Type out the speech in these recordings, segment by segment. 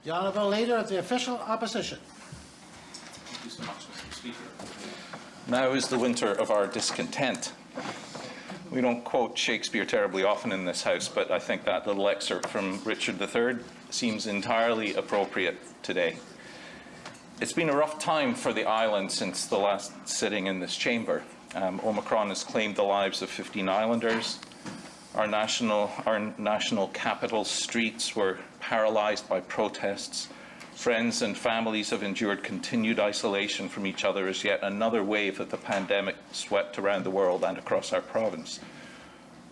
The Honourable Leader of the Official Opposition. Thank you so much, Mr. Speaker. Now is the winter of our discontent. We don't quote Shakespeare terribly often in this House, but I think that little excerpt from Richard III seems entirely appropriate today. It's been a rough time for the island since the last sitting in this chamber. Omicron has claimed the lives of 15 islanders. Our national capital streets were paralysed by protests. Friends and families have endured continued isolation from each other as yet another wave of the pandemic swept around the world and across our province.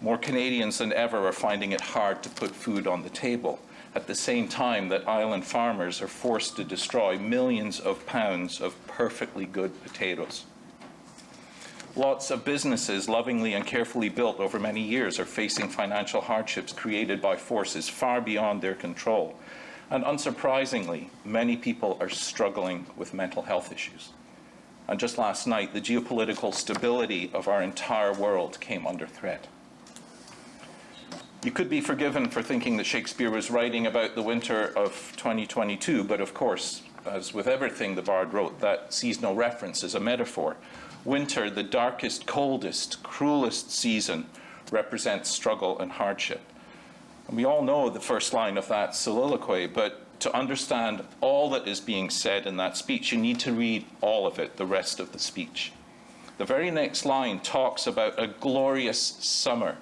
More Canadians than ever are finding it hard to put food on the table, at the same time that island farmers are forced to destroy millions of pounds of perfectly good potatoes. Lots of businesses, lovingly and carefully built over many years, are facing financial hardships created by forces far beyond their control. And unsurprisingly, many people are struggling with mental health issues. And just last night, the geopolitical stability of our entire world came under threat. You could be forgiven for thinking that Shakespeare was writing about the winter of 2022, but of course, as with everything the Bard wrote, that sees no reference as a metaphor. Winter, the darkest, coldest, cruelest season, represents struggle and hardship. And we all know the first line of that soliloquy, but to understand all that is being said in that speech, you need to read all of it, the rest of the speech. The very next line talks about a glorious summer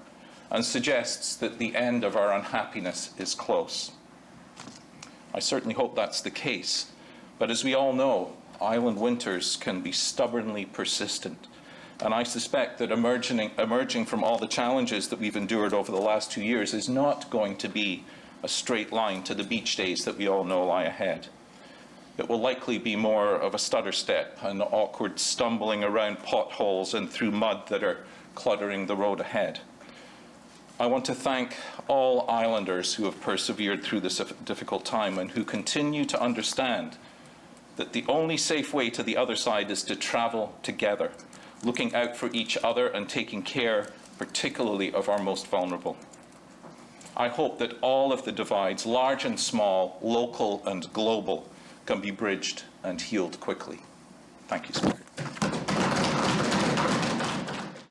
and suggests that the end of our unhappiness is close. I certainly hope that's the case, but as we all know, island winters can be stubbornly persistent. And I suspect that emerging from all the challenges that we've endured over the last 2 years is not going to be a straight line to the beach days that we all know lie ahead. It will likely be more of a stutter step, an awkward stumbling around potholes and through mud that are cluttering the road ahead. I want to thank all islanders who have persevered through this difficult time and who continue to understand that the only safe way to the other side is to travel together, looking out for each other and taking care, particularly of our most vulnerable. I hope that all of the divides, large and small, local and global, can be bridged and healed quickly. Thank you, Speaker.